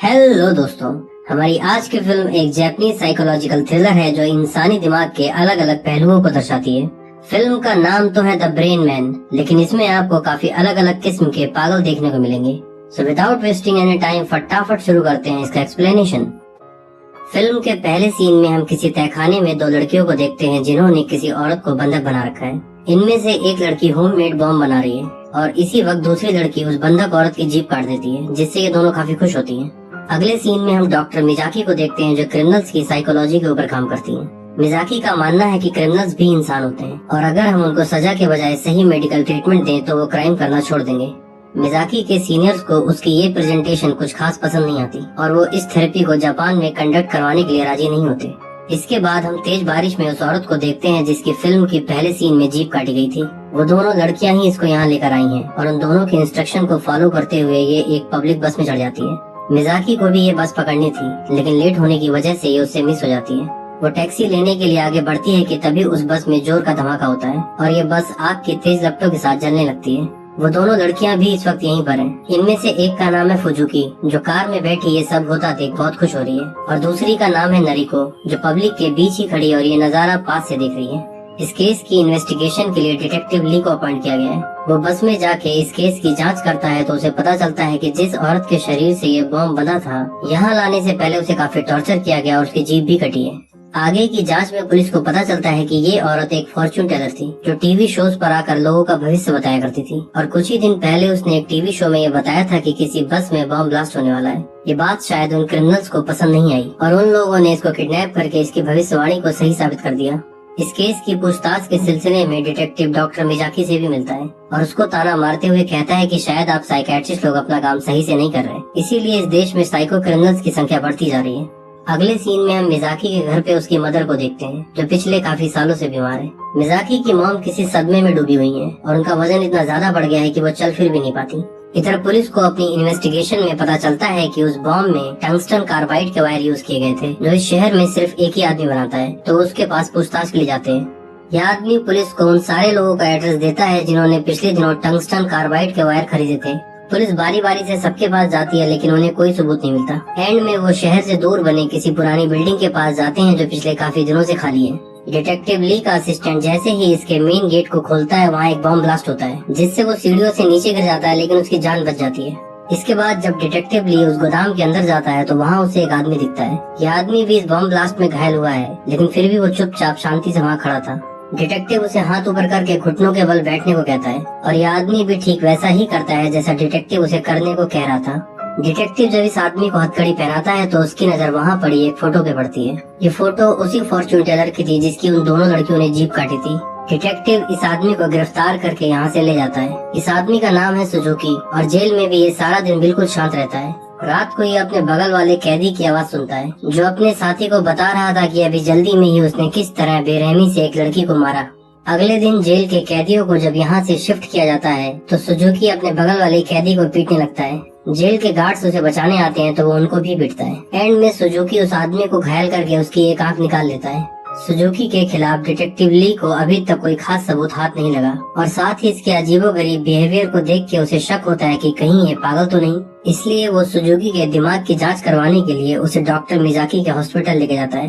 Hello दोस्तों, हमारी आज की फिल्म एक जापानीज साइकोलॉजिकल थ्रिलर है जो इंसानी दिमाग के अलग अलग पहलुओं को दर्शाती है। फिल्म का नाम तो है द ब्रेन मैन, लेकिन इसमें आपको काफी अलग अलग किस्म के पागल देखने को मिलेंगे। So without wasting any time फटाफट शुरू करते हैं इसका एक्सप्लेनेशन। फिल्म के पहले सीन में हम किसी तहखाने में दो लड़कियों को देखते हैं जिन्होंने किसी औरत को बंधक बना रखा है। इनमें से एक लड़की होममेड बॉम्ब बना रही है और इसी वक्त दूसरी लड़की उस बंधक औरत की जीभ काट देती है, जिससे ये दोनों काफी खुश होती हैं। अगले सीन में हम डॉक्टर मिजाकी को देखते हैं जो क्रिमिनल्स की साइकोलॉजी के ऊपर काम करती हैं। मिजाकी का मानना है कि क्रिमिनल्स भी इंसान होते हैं और अगर हम उनको सजा के बजाय सही मेडिकल ट्रीटमेंट दें तो वो क्राइम करना छोड़ देंगे। मिजाकी के सीनियर्स को उसकी ये प्रेजेंटेशन कुछ खास पसंद नहीं आती और वो इस थेरेपी को जापान में कंडक्ट करवाने के लिए राजी नहीं होते। इसके बाद हम तेज बारिश में उस औरत को देखते हैं जिसकी फिल्म की पहले सीन में जीभ काटी गई थी। वो दोनों लड़कियां ही इसको यहाँ लेकर आई हैं और उन दोनों के इंस्ट्रक्शन को फॉलो करते हुए ये एक पब्लिक बस में चढ़ जाती है। मिजाकी को भी ये बस पकड़नी थी, लेकिन लेट होने की वजह से ये उससे मिस हो जाती है। वो टैक्सी लेने के लिए आगे बढ़ती है कि तभी उस बस में जोर का धमाका होता है और ये बस आग की तेज लपटों के साथ जलने लगती है। वो दोनों लड़कियां भी इस वक्त यहीं पर हैं। इनमें से एक का नाम है फुजुकी, जो कार में बैठी ये सब होता देख बहुत खुश हो रही है, और दूसरी का नाम है नरिको, जो पब्लिक के बीच ही खड़ी और ये नजारा पास से देख रही है। इस केस की इन्वेस्टिगेशन के लिए डिटेक्टिव ली को अपॉइंट किया गया है। वो बस में जाके इस केस की जांच करता है तो उसे पता चलता है कि जिस औरत के शरीर से ये बॉम्ब बना था, यहाँ लाने से पहले उसे काफी टॉर्चर किया गया और उसकी जीभ भी कटी है। आगे की जांच में पुलिस को पता चलता है कि ये औरत एक फॉर्च्यून टेलर थी जो टीवी शोज पर आकर लोगों का भविष्य बताया करती थी, और कुछ ही दिन पहले उसने एक टीवी शो में ये बताया था कि किसी बस में बॉम्ब ब्लास्ट होने वाला है। ये बात शायद उन क्रिमिनल्स को पसंद नहीं आई और उन लोगों ने इसको किडनैप करके इसकी भविष्यवाणी को सही साबित कर दिया। इस केस की पूछताछ के सिलसिले में डिटेक्टिव डॉक्टर मिजाकी से भी मिलता है और उसको ताना मारते हुए कहता है कि शायद आप साइकियाट्रिस्ट लोग अपना काम सही से नहीं कर रहे, इसीलिए इस देश में साइको क्रिमिनल्स की संख्या बढ़ती जा रही है। अगले सीन में हम मिजाकी के घर पे उसकी मदर को देखते हैं जो पिछले काफी सालों से बीमार है। मिजाकी की मॉम किसी सदमे में डूबी हुई है और उनका वजन इतना ज्यादा बढ़ गया है कि वो चल फिर भी नहीं पाती। इधर पुलिस को अपनी इन्वेस्टिगेशन में पता चलता है कि उस बॉम्ब में टंगस्टन कार्बाइड के वायर यूज किए गए थे जो इस शहर में सिर्फ एक ही आदमी बनाता है, तो उसके पास पूछताछ के लिए जाते हैं। यह आदमी पुलिस को उन सारे लोगों का एड्रेस देता है जिन्होंने पिछले दिनों टंगस्टन कार्बाइड के वायर खरीदे थे। पुलिस बारी बारी से सबके पास जाती है लेकिन उन्हें कोई सबूत नहीं मिलता। एंड में वो शहर से दूर बने किसी पुरानी बिल्डिंग के पास जाते हैं जो पिछले काफी दिनों से खाली है। डिटेक्टिव ली का असिस्टेंट जैसे ही इसके मेन गेट को खोलता है वहाँ एक बॉम्ब ब्लास्ट होता है जिससे वो सीढ़ियों से नीचे गिर जाता है, लेकिन उसकी जान बच जाती है। इसके बाद जब डिटेक्टिव ली उस गोदाम के अंदर जाता है तो वहाँ उसे एक आदमी दिखता है। यह आदमी भी इस बॉम्ब ब्लास्ट में घायल हुआ है, लेकिन फिर भी वो चुपचाप शांति से वहाँ खड़ा था। डिटेक्टिव उसे हाथ ऊपर करके घुटनों के बल बैठने को कहता है और यह आदमी भी ठीक वैसा ही करता है जैसा डिटेक्टिव उसे करने को कह रहा था। डिटेक्टिव जब इस आदमी को हथकड़ी पहनाता है तो उसकी नजर वहाँ पड़ी एक फोटो पे पड़ती है। ये फोटो उसी फॉर्च्यून टेलर की थी जिसकी उन दोनों लड़कियों ने जीभ काटी थी। डिटेक्टिव इस आदमी को गिरफ्तार करके यहाँ से ले जाता है। इस आदमी का नाम है सुजुकी और जेल में भी ये सारा दिन बिल्कुल शांत रहता है। रात को ये अपने बगल वाले कैदी की आवाज सुनता है जो अपने साथी को बता रहा था कि अभी जल्दी में ही उसने किस तरह बेरहमी से एक लड़की को मारा। अगले दिन जेल के कैदियों को जब यहाँ से शिफ्ट किया जाता है तो सुजुकी अपने बगल वाले कैदी को पीटने लगता है। जेल के गार्ड्स उसे बचाने आते हैं तो वो उनको भी पीटता है। एंड में सुजुकी उस आदमी को घायल करके उसकी एक आंख निकाल लेता है। सुजुकी के खिलाफ डिटेक्टिव ली को अभी तक कोई खास सबूत हाथ नहीं लगा और साथ ही इसके अजीबोगरीब बिहेवियर को देख के उसे शक होता है कि कहीं ये पागल तो नहीं। इसलिए वो सुजुकी के दिमाग की जांच करवाने के लिए उसे डॉक्टर मिजाकी के हॉस्पिटल लेके जाता है।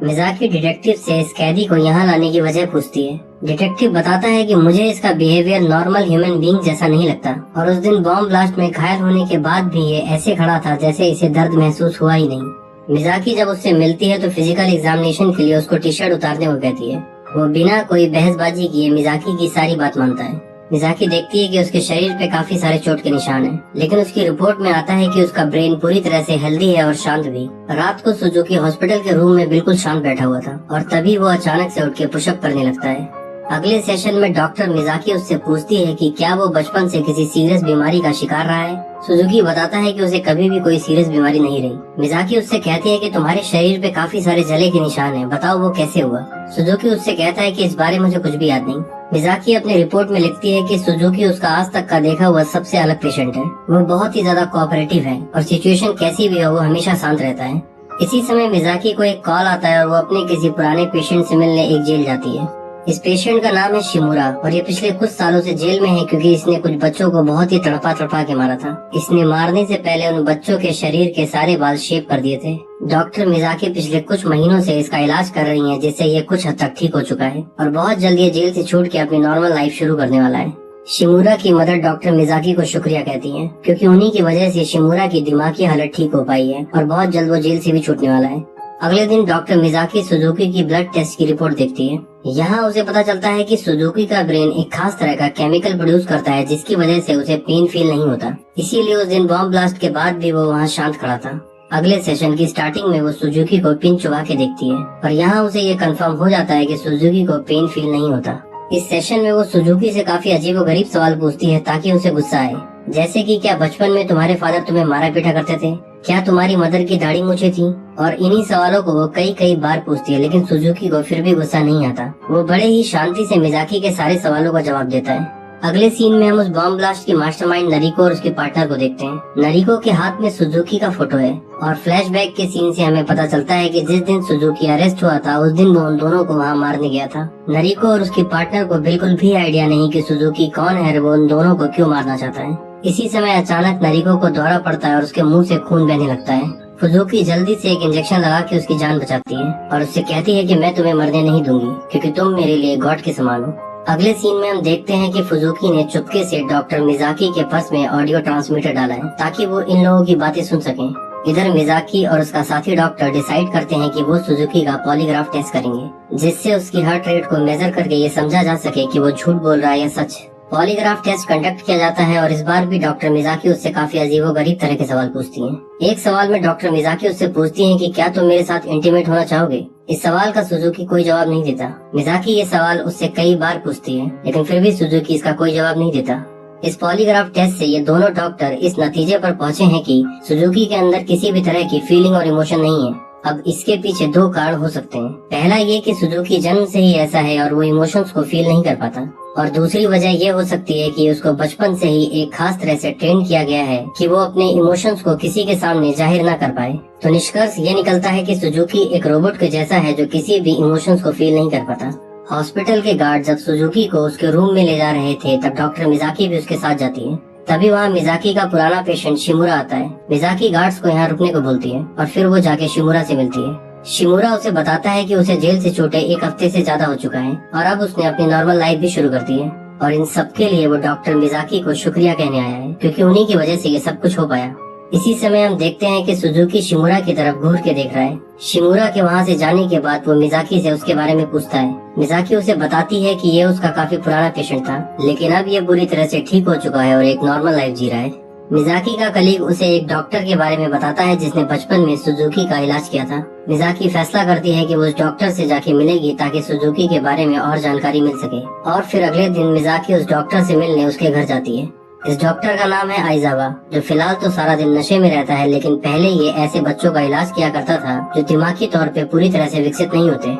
मिजाकी डिटेक्टिव से इस कैदी को यहाँ लाने की वजह पूछती है। डिटेक्टिव बताता है कि मुझे इसका बिहेवियर नॉर्मल ह्यूमन बीइंग जैसा नहीं लगता और उस दिन बॉम्ब ब्लास्ट में घायल होने के बाद भी ये ऐसे खड़ा था जैसे इसे दर्द महसूस हुआ ही नहीं। मिजाकी जब उससे मिलती है तो फिजिकल एग्जामिनेशन के लिए उसको टी शर्ट उतारने को कहती है। वो बिना कोई बहसबाजी किए मिजाकी की सारी बात मानता है। मिजाकी देखती है कि उसके शरीर पे काफी सारे चोट के निशान हैं, लेकिन उसकी रिपोर्ट में आता है कि उसका ब्रेन पूरी तरह से हेल्दी है और शांत भी। रात को सुजुकी हॉस्पिटल के रूम में बिल्कुल शांत बैठा हुआ था और तभी वो अचानक से उठ के पुशअप करने लगता है। अगले सेशन में डॉक्टर मिजाकी उससे पूछती है कि क्या वो बचपन से किसी सीरियस बीमारी का शिकार रहा है। सुजुकी बताता है कि उसे कभी भी कोई सीरियस बीमारी नहीं रही। मिजाकी उससे कहती है कि तुम्हारे शरीर पे काफी सारे जले के निशान हैं, बताओ वो कैसे हुआ। सुजुकी उससे कहता है कि इस बारे मुझे कुछ भी याद नहीं। मिजाकी अपनी रिपोर्ट में लिखती है कि सुजुकी उसका आज तक का देखा हुआ सबसे अलग पेशेंट है। वो बहुत ही ज्यादा कोऑपरेटिव है और सिचुएशन कैसी भी हो वो हमेशा शांत रहता है। इसी समय मिजाकी को एक कॉल आता है और वो अपने किसी पुराने पेशेंट से मिलने एक जेल जाती है। इस पेशेंट का नाम है शिमुरा और ये पिछले कुछ सालों से जेल में है क्योंकि इसने कुछ बच्चों को बहुत ही तड़पा तड़पा के मारा था। इसने मारने से पहले उन बच्चों के शरीर के सारे बाल शेव कर दिए थे। डॉक्टर मिजाकी पिछले कुछ महीनों से इसका इलाज कर रही हैं, जिससे ये कुछ हद तक ठीक हो चुका है और बहुत जल्द ये जेल से छूट के अपनी नॉर्मल लाइफ शुरू करने वाला है। शिमुरा की मदर डॉक्टर मिजाकी को शुक्रिया कहती हैं क्योंकि उन्हीं की वजह से शिमुरा की दिमागी हालत ठीक हो पाई है और बहुत जल्द वो जेल से भी छूटने वाला है। अगले दिन डॉक्टर मिजाकी सुजुकी की ब्लड टेस्ट की रिपोर्ट देखती है। यहाँ उसे पता चलता है कि सुजुकी का ब्रेन एक खास तरह का केमिकल प्रोड्यूस करता है जिसकी वजह से उसे पेन फील नहीं होता। इसीलिए उस दिन बॉम्ब ब्लास्ट के बाद भी वो वहाँ शांत खड़ा था। अगले सेशन की स्टार्टिंग में वो सुजुकी को पिन चुबा के देखती है और यहाँ उसे ये कंफर्म हो जाता है कि सुजुकी को पेन फील नहीं होता। इस सेशन में वो सुजुकी से काफी अजीबोगरीब सवाल पूछती है ताकि उसे गुस्सा आए, जैसे कि क्या बचपन में तुम्हारे फादर तुम्हें मारा पीटा करते थे, क्या तुम्हारी मदर की दाढ़ी मूछें थी। और इन्हीं सवालों को वो कई बार पूछती है लेकिन सुजुकी को फिर भी गुस्सा नहीं आता। वो बड़े ही शांति से मिजाकी के सारे सवालों का जवाब देता है। अगले सीन में हम उस बॉम्ब ब्लास्ट की मास्टरमाइंड नरिको और उसके पार्टनर को देखते हैं। नरिको के हाथ में सुजुकी का फोटो है और फ्लैशबैक के सीन से हमें पता चलता है कि जिस दिन सुजुकी अरेस्ट हुआ था उस दिन वो उन दोनों को वहाँ मारने गया था। नरिको और उसके पार्टनर को बिल्कुल भी आइडिया नहीं कि सुजुकी कौन है और वो उन दोनों को क्यों मारना चाहता है। इसी समय अचानक नरिको को दौरा पड़ता है और उसके मुंह से खून बहने लगता है। सुजुकी जल्दी से एक इंजेक्शन लगा के उसकी जान बचाती है और उससे कहती है कि मैं तुम्हें मरने नहीं दूंगी क्योंकि तुम मेरे लिए गॉड के समान हो। अगले सीन में हम देखते हैं कि फुजुकी ने चुपके से डॉक्टर मिजाकी के पर्स में ऑडियो ट्रांसमीटर डाला है ताकि वो इन लोगों की बातें सुन सकें। इधर मिजाकी और उसका साथी डॉक्टर डिसाइड करते हैं कि वो सुजुकी का पॉलीग्राफ टेस्ट करेंगे जिससे उसकी हार्ट रेट को मेजर करके ये समझा जा सके कि वो झूठ बोल रहा है या सच। पॉलीग्राफ टेस्ट कंडक्ट किया जाता है और इस बार भी डॉक्टर मिजाकी उससे काफी अजीबोगरीब तरह के सवाल पूछती हैं। एक सवाल में डॉक्टर मिजाकी उससे पूछती हैं कि क्या तुम मेरे साथ इंटीमेट होना चाहोगे। इस सवाल का सुजुकी कोई जवाब नहीं देता। मिजाकी ये सवाल उससे कई बार पूछती है लेकिन फिर भी सुजुकी इसका कोई जवाब नहीं देता। इस पॉलीग्राफ टेस्ट से ये दोनों डॉक्टर इस नतीजे पर पहुँचे हैं कि सुजुकी के अंदर किसी भी तरह की फीलिंग और इमोशन नहीं है। अब इसके पीछे दो कारण हो सकते हैं। पहला ये कि सुजुकी जन्म से ही ऐसा है और वो इमोशंस को फील नहीं कर पाता और दूसरी वजह ये हो सकती है कि उसको बचपन से ही एक खास तरह से ट्रेन किया गया है कि वो अपने इमोशंस को किसी के सामने जाहिर ना कर पाए। तो निष्कर्ष ये निकलता है कि सुजुकी एक रोबोट के जैसा है जो किसी भी इमोशंस को फील नहीं कर पाता। हॉस्पिटल के गार्ड जब सुजुकी को उसके रूम में ले जा रहे थे तब डॉक्टर मिजाकी भी उसके साथ जाती है। तभी वहाँ मिजाकी का पुराना पेशेंट शिमुरा आता है। मिजाकी गार्ड्स को यहाँ रुकने को बोलती है और फिर वो जाके शिमुरा से मिलती है। शिमुरा उसे बताता है कि उसे जेल से छूटे एक हफ्ते से ज्यादा हो चुका है और अब उसने अपनी नॉर्मल लाइफ भी शुरू कर दी है और इन सब के लिए वो डॉक्टर मिजाकी को शुक्रिया कहने आया है क्योंकि उन्हीं की वजह से ये सब कुछ हो पाया। इसी समय हम देखते हैं कि सुजुकी शिमुरा की तरफ घूर के देख रहा है। शिमुरा के वहाँ से जाने के बाद वो मिजाकी से उसके बारे में पूछता है। मिजाकी उसे बताती है कि ये उसका काफी पुराना पेशेंट था लेकिन अब ये बुरी तरह से ठीक हो चुका है और एक नॉर्मल लाइफ जी रहा है। मिजाकी का कलीग उसे एक डॉक्टर के बारे में बताता है जिसने बचपन में सुजुकी का इलाज किया था। मिजाकी फैसला करती है कि वो उस डॉक्टर से जाके मिलेगी ताकि सुजुकी के बारे में और जानकारी मिल सके और फिर अगले दिन मिजाकी उस डॉक्टर से मिलने उसके घर जाती है। इस डॉक्टर का नाम है आइजावा जो फिलहाल तो सारा दिन नशे में रहता है लेकिन पहले ये ऐसे बच्चों का इलाज किया करता था जो दिमागी तौर पे पूरी तरह से विकसित नहीं होते।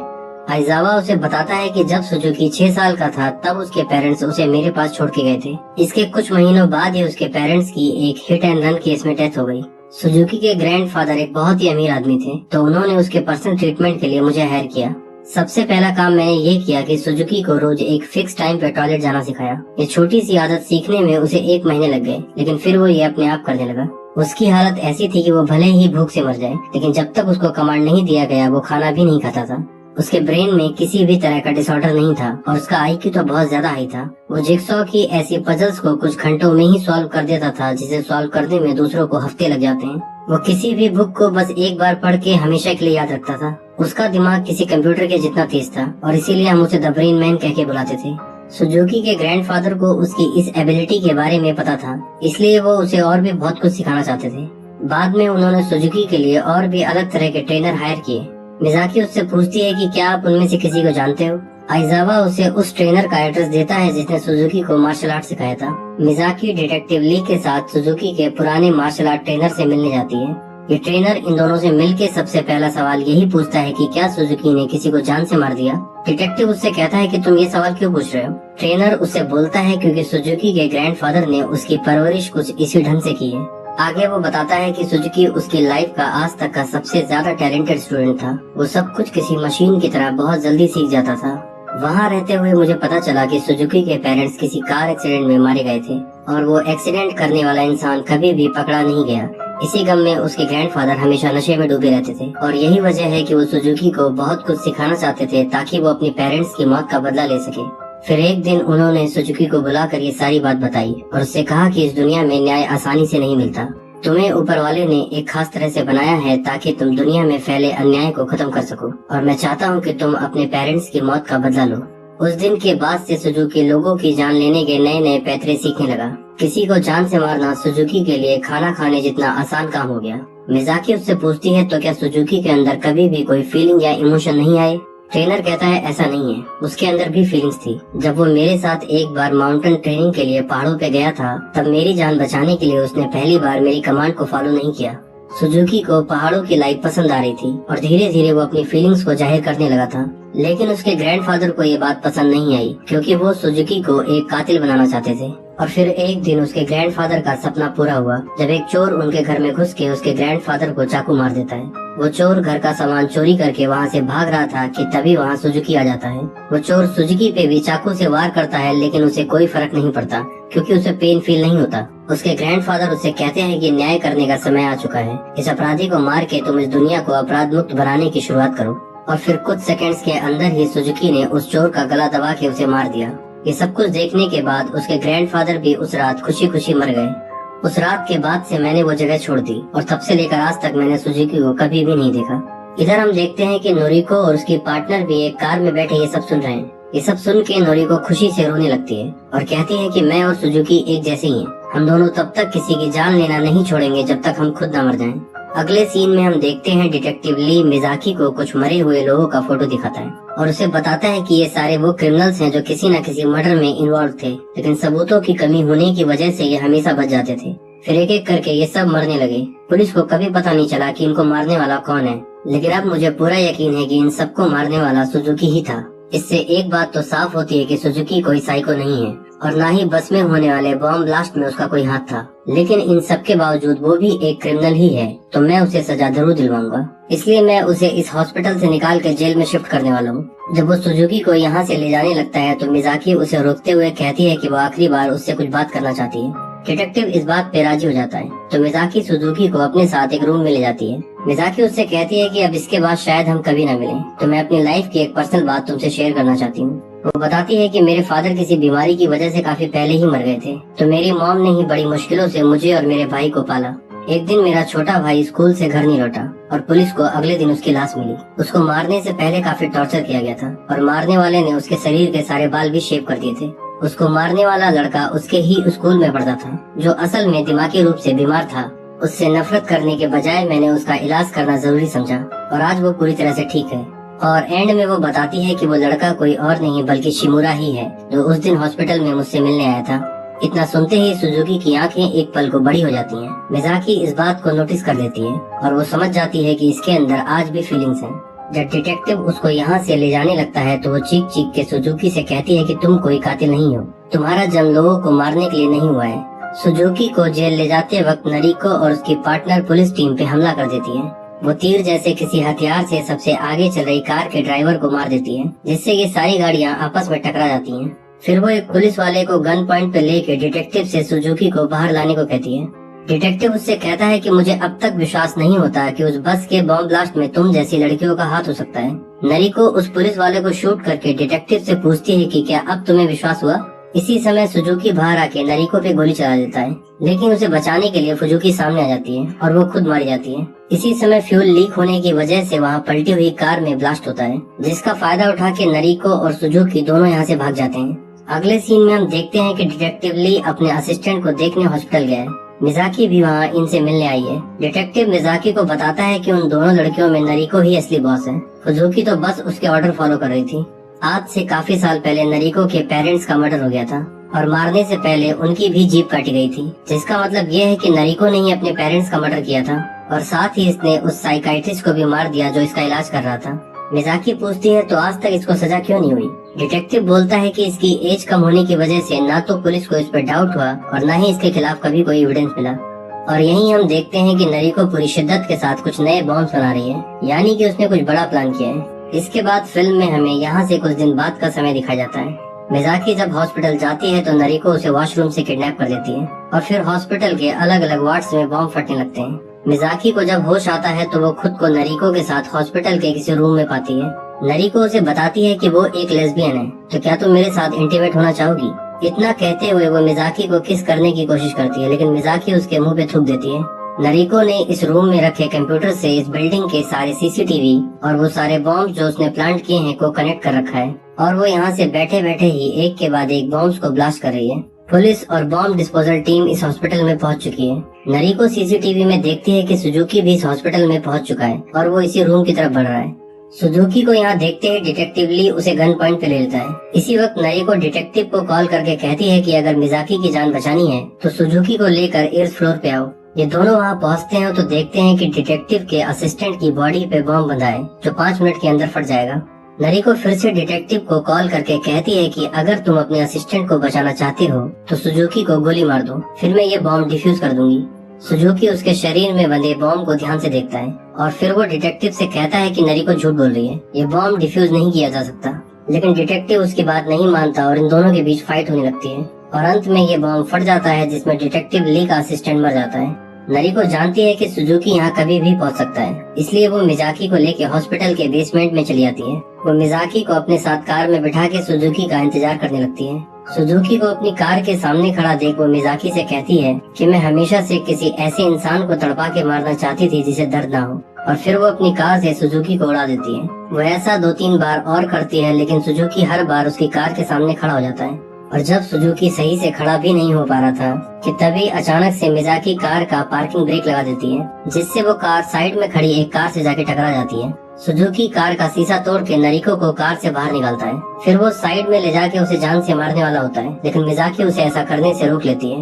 आइजावा उसे बताता है कि जब सुजुकी 6 साल का था तब उसके पेरेंट्स उसे मेरे पास छोड़ के गए थे। इसके कुछ महीनों बाद ही उसके पेरेंट्स की एक हिट एंड रन केस में डेथ हो गई। सुजुकी के ग्रैंडफादर एक बहुत ही अमीर आदमी थे तो उन्होंने उसके पर्सनल ट्रीटमेंट के लिए मुझे हायर किया। सबसे पहला काम मैंने ये किया कि सुजुकी को रोज एक फिक्स टाइम पे टॉयलेट जाना सिखाया। ये छोटी सी आदत सीखने में उसे 1 महीने लग गए लेकिन फिर वो ये अपने आप करने लगा। उसकी हालत ऐसी थी कि वो भले ही भूख से मर जाए लेकिन जब तक उसको कमांड नहीं दिया गया वो खाना भी नहीं खाता था। उसके ब्रेन में किसी भी तरह का डिसऑर्डर नहीं था और उसका IQ तो बहुत ज्यादा हाई था। वो जिगसॉ की ऐसी पजल्स को कुछ घंटों में ही सॉल्व कर देता था जिसे सॉल्व करने में दूसरों को हफ्ते लग जाते हैं। वो किसी भी बुक को बस एक बार पढ़ के हमेशा के लिए याद रखता था। उसका दिमाग किसी कंप्यूटर के जितना तेज था और इसीलिए हम उसे द ब्रेन मैन कह के बुलाते थे। सुजुकी के ग्रैंडफादर को उसकी इस एबिलिटी के बारे में पता था इसलिए वो उसे और भी बहुत कुछ सिखाना चाहते थे। बाद में उन्होंने सुजुकी के लिए और भी अलग तरह के ट्रेनर हायर किए। मिजाकी उससे पूछती है कि क्या आप उनमें से किसी को जानते हो। आइजावा उसे उस ट्रेनर का एड्रेस देता है जिसने सुजुकी को मार्शल आर्ट सिखाया था। मिजाकी डिटेक्टिव ली के साथ सुजुकी के पुराने मार्शल आर्ट ट्रेनर से मिलने जाती है। ये ट्रेनर इन दोनों से मिलके सबसे पहला सवाल यही पूछता है कि क्या सुजुकी ने किसी को जान से मार दिया। डिटेक्टिव उससे कहता है कि तुम ये सवाल क्यों पूछ रहे हो। ट्रेनर उससे बोलता है क्योंकि सुजुकी के ग्रैंडफादर ने उसकी परवरिश कुछ इसी ढंग से की है। आगे वो बताता है कि सुजुकी उसकी लाइफ का आज तक का सबसे ज्यादा टैलेंटेड स्टूडेंट था। वो सब कुछ किसी मशीन की तरह बहुत जल्दी सीख जाता था। वहाँ रहते हुए मुझे पता चला कि सुजुकी के पेरेंट्स किसी कार एक्सीडेंट में मारे गए थे और वो एक्सीडेंट करने वाला इंसान कभी भी पकड़ा नहीं गया। इसी गम में उसके ग्रैंडफादर हमेशा नशे में डूबे रहते थे और यही वजह है कि वो सुजुकी को बहुत कुछ सिखाना चाहते थे ताकि वो अपने पेरेंट्स की मौत का बदला ले सके। फिर एक दिन उन्होंने सुजुकी को बुलाकर ये सारी बात बताई और उससे कहा कि इस दुनिया में न्याय आसानी से नहीं मिलता। तुम्हें ऊपर वाले ने एक खास तरह से बनाया है ताकि तुम दुनिया में फैले अन्याय को खत्म कर सको और मैं चाहता हूँ कि तुम अपने पेरेंट्स की मौत का बदला लो। उस दिन के बाद से सुजुकी लोगों की जान लेने के नए नए पैतरे सीखने लगा। किसी को जान से मारना सुजुकी के लिए खाना खाने जितना आसान काम हो गया। मिज़ाकी उससे पूछती है तो क्या सुजुकी के अंदर कभी भी कोई फीलिंग या इमोशन नहीं आए? ट्रेनर कहता है ऐसा नहीं है, उसके अंदर भी फीलिंग्स थी। जब वो मेरे साथ एक बार माउंटेन ट्रेनिंग के लिए पहाड़ों पे गया था तब मेरी जान बचाने के लिए उसने पहली बार मेरी कमांड को फॉलो नहीं किया। सुजुकी को पहाड़ों की लाइफ पसंद आ रही थी और धीरे धीरे वो अपनी फीलिंग्स को जाहिर करने लगा था। लेकिन उसके ग्रैंडफादर को ये बात पसंद नहीं आई क्योंकि वो सुजुकी को एक कातिल बनाना चाहते थे। और फिर एक दिन उसके ग्रैंडफादर का सपना पूरा हुआ जब एक चोर उनके घर में घुस के उसके ग्रैंडफादर को चाकू मार देता है। वो चोर घर का सामान चोरी करके वहाँ से भाग रहा था कि तभी वहाँ सुजुकी आ जाता है। वो चोर सुजुकी पे भी चाकू से वार करता है लेकिन उसे कोई फर्क नहीं पड़ता क्योंकि उसे पेन फील नहीं होता। उसके ग्रैंडफादर उससे कहते हैं कि न्याय करने का समय आ चुका है, इस अपराधी को मार के तुम इस दुनिया को अपराध मुक्त बनाने की शुरुआत करो। और फिर कुछ सेकंड्स के अंदर ही सुजुकी ने उस चोर का गला दबा के उसे मार दिया। ये सब कुछ देखने के बाद उसके ग्रैंडफादर भी उस रात खुशी खुशी मर गए। उस रात के बाद से मैंने वो जगह छोड़ दी और तब से लेकर आज तक मैंने सुजुकी को कभी भी नहीं देखा। इधर हम देखते हैं कि नोरिको और उसकी पार्टनर भी एक कार में बैठे ये सब सुन रहे हैं। ये सब सुन के नोरिको खुशी से रोने लगती है और कहती है कि मैं और सुजुकी एक जैसे ही हैं। हम दोनों तब तक किसी की जान लेना नहीं छोड़ेंगे जब तक हम खुद न मर जाएं। अगले सीन में हम देखते हैं डिटेक्टिव ली मिज़ाकी को कुछ मरे हुए लोगों का फोटो दिखाता है और उसे बताता है कि ये सारे वो क्रिमिनल्स हैं जो किसी न किसी मर्डर में इन्वॉल्व थे, लेकिन सबूतों की कमी होने की वजह से ये हमेशा बच जाते थे। फिर एक एक करके ये सब मरने लगे। पुलिस को कभी पता नहीं चला कि इनको मारने वाला कौन है, लेकिन अब मुझे पूरा यकीन है कि इन सबको मारने वाला सुजुकी ही था। इससे एक बात तो साफ होती है कि सुजुकी कोई साइको नहीं है और ना ही बस में होने वाले बॉम्ब ब्लास्ट में उसका कोई हाथ था। लेकिन इन सब के बावजूद वो भी एक क्रिमिनल ही है, तो मैं उसे सजा जरूर दिलवाऊंगा। इसलिए मैं उसे इस हॉस्पिटल से निकाल कर जेल में शिफ्ट करने वाला हूँ। जब वो सुजुकी को यहाँ से ले जाने लगता है तो मिज़ाकी उसे रोकते हुए कहती है कि वो आखिरी बार उससे कुछ बात करना चाहती है। डिटेक्टिव इस बात पे राजी हो जाता है तो मिज़ाकी सुजुकी को अपने साथ एक रूम में ले जाती है। मिज़ाकी उससे कहती है कि अब इसके बाद शायद हम कभी न मिलें, तो मैं अपनी लाइफ की एक पर्सनल बात तुमसे शेयर करना चाहती हूँ। वो बताती है कि मेरे फादर किसी बीमारी की वजह से काफी पहले ही मर गए थे, तो मेरी मॉम ने ही बड़ी मुश्किलों से मुझे और मेरे भाई को पाला। एक दिन मेरा छोटा भाई स्कूल से घर नहीं लौटा और पुलिस को अगले दिन उसकी लाश मिली। उसको मारने से पहले काफी टॉर्चर किया गया था और मारने वाले ने उसके शरीर के सारे बाल भी शेव कर दिए थे। उसको मारने वाला लड़का उसके ही स्कूल में पढ़ता था, जो असल में दिमागी रूप से बीमार था। उससे नफरत करने के बजाय मैंने उसका इलाज करना जरूरी समझा और आज वो पूरी तरह से ठीक है। और एंड में वो बताती है कि वो लड़का कोई और नहीं बल्कि शिमुरा ही है, जो उस दिन हॉस्पिटल में मुझसे मिलने आया था। इतना सुनते ही सुजुकी की आंखें एक पल को बड़ी हो जाती हैं। मिज़ाकी इस बात को नोटिस कर लेती है और वो समझ जाती है कि इसके अंदर आज भी फीलिंग्स हैं। जब डिटेक्टिव उसको यहाँ से ले जाने लगता है तो वो चीख चीख के सुजुकी से कहती है कि तुम कोई कातिल नहीं हो, तुम्हारा जन्म लोगों को मारने के लिए नहीं हुआ है। सुजुकी को जेल ले जाते वक्त नरिको और उसकी पार्टनर पुलिस टीम पे हमला कर देती है। वो तीर जैसे किसी हथियार से सबसे आगे चल रही कार के ड्राइवर को मार देती है, जिससे ये सारी गाड़ियाँ आपस में टकरा जाती हैं। फिर वो एक पुलिस वाले को गन पॉइंट पे लेके डिटेक्टिव से सुजुकी को बाहर लाने को कहती है। डिटेक्टिव उससे कहता है कि मुझे अब तक विश्वास नहीं होता कि उस बस के बॉम्ब ब्लास्ट में तुम जैसी लड़कियों का हाथ हो सकता है। नरिको उस पुलिस वाले को शूट करके डिटेक्टिव से पूछती है कि क्या अब तुम्हें विश्वास हुआ। इसी समय सुजुकी बाहर आके नरिको पे गोली चला देता है, लेकिन उसे बचाने के लिए फुजुकी सामने आ जाती है और वो खुद मारी जाती है। इसी समय फ्यूल लीक होने की वजह से वहाँ पलटी हुई कार में ब्लास्ट होता है, जिसका फायदा उठा के नरिको और सुजुकी दोनों यहाँ से भाग जाते हैं। अगले सीन में हम देखते हैं कि डिटेक्टिव ली अपने असिस्टेंट को देखने हॉस्पिटल गया है। मिज़ाकी भी वहाँ इनसे मिलने आई है। डिटेक्टिव मिज़ाकी को बताता है कि उन दोनों लड़कियों में नरिको ही असली बॉस है। फुजुकी तो बस उसके ऑर्डर फॉलो कर रही थी। आज से काफी साल पहले नरिको के पेरेंट्स का मर्डर हो गया था और मारने से पहले उनकी भी जीभ काटी गई थी, जिसका मतलब ये है कि नरिको ने ही अपने पेरेंट्स का मर्डर किया था और साथ ही इसने उस साइकाइट्रिस्ट को भी मार दिया जो इसका इलाज कर रहा था। मिज़ाकी पूछती है तो आज तक इसको सजा क्यों नहीं हुई। डिटेक्टिव बोलता है कि इसकी एज कम होने की वजह से ना तो पुलिस को इस पर डाउट हुआ और न ही इसके खिलाफ कभी कोई एविडेंस मिला। और यहीं हम देखते हैं कि नरिको पूरी शिद्दत के साथ कुछ नए बॉम्ब्स बना रही है, यानी कि उसने कुछ बड़ा प्लान किया है। इसके बाद फिल्म में हमें यहाँ से कुछ दिन बाद का समय दिखाया जाता है। मिज़ाकी जब हॉस्पिटल जाती है तो नरिको उसे वॉशरूम से किडनैप कर देती है और फिर हॉस्पिटल के अलग अलग वार्ड्स में बॉम्ब फटने लगते हैं। मिज़ाकी को जब होश आता है तो वो खुद को नरिको के साथ हॉस्पिटल के किसी रूम में पाती है। नरिको उसे बताती है कि वो एक लेस्बियन है, तो क्या तुम मेरे साथ इंटीमेट होना चाहोगी? इतना कहते हुए वो मिज़ाकी को किस करने की कोशिश करती है, लेकिन मिज़ाकी उसके मुंह पे थूक देती है। नरिको ने इस रूम में रखे कंप्यूटर से इस बिल्डिंग के सारे सीसीटीवी और वो सारे बॉम्ब जो उसने प्लांट किए हैं को कनेक्ट कर रखा है और वो यहाँ से बैठे बैठे ही एक के बाद एक बॉम्ब्स को ब्लास्ट कर रही है। पुलिस और बॉम्ब डिस्पोजल टीम इस हॉस्पिटल में पहुंच चुकी है। नरिको सीसीटीवी में देखती है कि सुजुकी भी इस हॉस्पिटल में पहुंच चुका है और वो इसी रूम की तरफ बढ़ रहा है। सुजुकी को यहाँ देखते ही डिटेक्टिव ली उसे गन पॉइंट पे ले लेता है। इसी वक्त नरिको डिटेक्टिव को कॉल करके कहती है कि अगर मिज़ाकी की जान बचानी है तो सुजुकी को लेकर 8th फ्लोर पे आओ। ये दोनों वहाँ पहुँचते हैं तो देखते हैं कि डिटेक्टिव के असिस्टेंट की बॉडी पे बॉम्ब बंधा है जो 5 मिनट के अंदर फट जाएगा। नरिको फिर से डिटेक्टिव को कॉल करके कहती है कि अगर तुम अपने असिस्टेंट को बचाना चाहते हो तो सुजुकी को गोली मार दो, फिर मैं ये बॉम्ब डिफ्यूज कर दूंगी। सुजुकी उसके शरीर में बंधे बॉम्ब को ध्यान से देखता है और फिर वो डिटेक्टिव से कहता है कि नरिको झूठ बोल रही है, ये बॉम्ब डिफ्यूज नहीं किया जा सकता। लेकिन डिटेक्टिव उसकी बात नहीं मानता और इन दोनों के बीच फाइट होने लगती है और अंत में ये बॉम्ब फट जाता है जिसमें डिटेक्टिव ली का असिस्टेंट मर जाता है। नरिको जानती है कि सुजुकी यहाँ कभी भी पहुँच सकता है, इसलिए वो मिज़ाकी को लेके हॉस्पिटल के बेसमेंट में चली जाती है। वो मिज़ाकी को अपने साथ कार में बिठा के सुजुकी का इंतजार करने लगती है। सुजुकी को अपनी कार के सामने खड़ा देख वो मिज़ाकी से कहती है कि मैं हमेशा से किसी ऐसे इंसान को तड़पा के मारना चाहती थी जिसे दर्द ना हो, और फिर वो अपनी कार से सुजुकी को उड़ा देती है। वो ऐसा 2-3 बार और करती है, लेकिन सुजुकी हर बार उसकी कार के सामने खड़ा हो जाता है। और जब सुजुकी सही से खड़ा भी नहीं हो पा रहा था कि तभी अचानक से मिज़ाकी कार का पार्किंग ब्रेक लगा देती है, जिससे वो कार साइड में खड़ी एक कार से जाके टकरा जाती है। सुजुकी कार का शीशा तोड़ के नरिको को कार से बाहर निकालता है, फिर वो साइड में ले जाके उसे जान से मारने वाला होता है, लेकिन मिज़ाकी उसे ऐसा करने से रोक लेती है।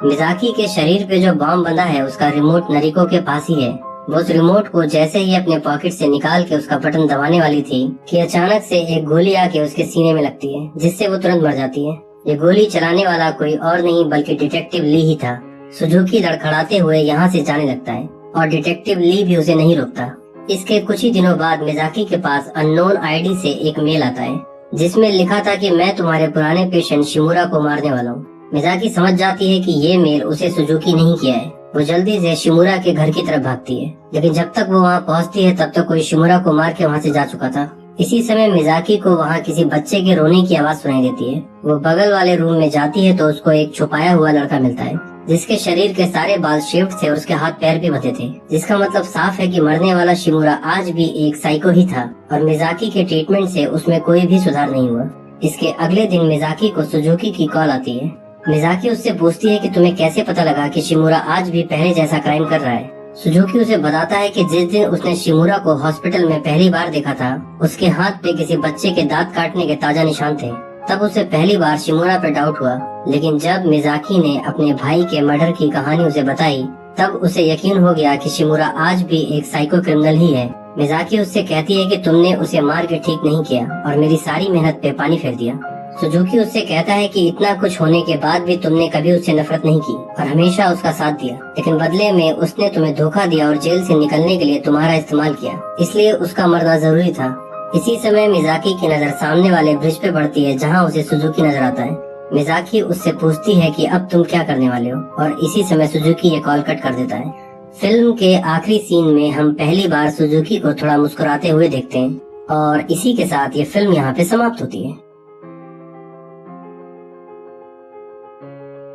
मिज़ाकी के शरीर पे जो बॉम्ब बंधा है उसका रिमोट नरिको के पास ही है। वो उस रिमोट को जैसे ही अपने पॉकेट से निकाल के उसका बटन दबाने वाली थी कि अचानक से एक गोली आके उसके सीने में लगती है, जिससे वो तुरंत मर जाती है। ये गोली चलाने वाला कोई और नहीं बल्कि डिटेक्टिव ली ही था। सुजुकी लड़खड़ाते हुए यहाँ से जाने लगता है और डिटेक्टिव ली भी उसे नहीं रोकता। इसके कुछ ही दिनों बाद मिज़ाकी के पास अननोन आईडी से एक मेल आता है जिसमें लिखा था कि मैं तुम्हारे पुराने पेशेंट शिमुरा को मारने वाला हूँ। मिज़ाकी समझ जाती है कि ये मेल उसे सुजुकी नहीं किया है। वो जल्दी से शिमुरा के घर की तरफ भागती है, लेकिन जब तक वो वहाँ पहुँचती है तब तक कोई शिमुरा को मार के वहाँ से जा चुका था। इसी समय मिज़ाकी को वहाँ किसी बच्चे के रोने की आवाज़ सुनाई देती है। वो बगल वाले रूम में जाती है तो उसको एक छुपाया हुआ लड़का मिलता है जिसके शरीर के सारे बाल शेव्ड थे और उसके हाथ पैर भी बंधे थे, जिसका मतलब साफ है कि मरने वाला शिमुरा आज भी एक साइको ही था और मिज़ाकी के ट्रीटमेंट से उसमें कोई भी सुधार नहीं हुआ। इसके अगले दिन मिज़ाकी को सुजुकी की कॉल आती है। मिज़ाकी उससे पूछती है कि तुम्हें कैसे पता लगा कि शिमुरा आज भी पहले जैसा क्राइम कर रहा है। सुजुकी उसे बताता है कि जिस दिन उसने शिमुरा को हॉस्पिटल में पहली बार देखा था उसके हाथ पे किसी बच्चे के दांत काटने के ताजा निशान थे। तब उसे पहली बार शिमुरा पे डाउट हुआ, लेकिन जब मिज़ाकी ने अपने भाई के मर्डर की कहानी उसे बताई तब उसे यकीन हो गया कि शिमुरा आज भी एक साइको क्रिमिनल ही है। मिज़ाकी उससे कहती है कि तुमने उसे मार के ठीक नहीं किया और मेरी सारी मेहनत पे पानी फेर दिया। सुजुकी उससे कहता है कि इतना कुछ होने के बाद भी तुमने कभी उससे नफरत नहीं की और हमेशा उसका साथ दिया, लेकिन बदले में उसने तुम्हें धोखा दिया और जेल से निकलने के लिए तुम्हारा इस्तेमाल किया, इसलिए उसका मरना जरूरी था। इसी समय मिज़ाकी की नजर सामने वाले ब्रिज पे पड़ती है जहाँ उसे सुजुकी नजर आता है। मिज़ाकी उससे पूछती है कि अब तुम क्या करने वाले हो, और इसी समय सुजुकी ये कॉल कट कर देता है। फिल्म के आखिरी सीन में हम पहली बार सुजुकी को थोड़ा मुस्कुराते हुए देखते हैं और इसी के साथ ये फिल्म यहाँ पे समाप्त होती है।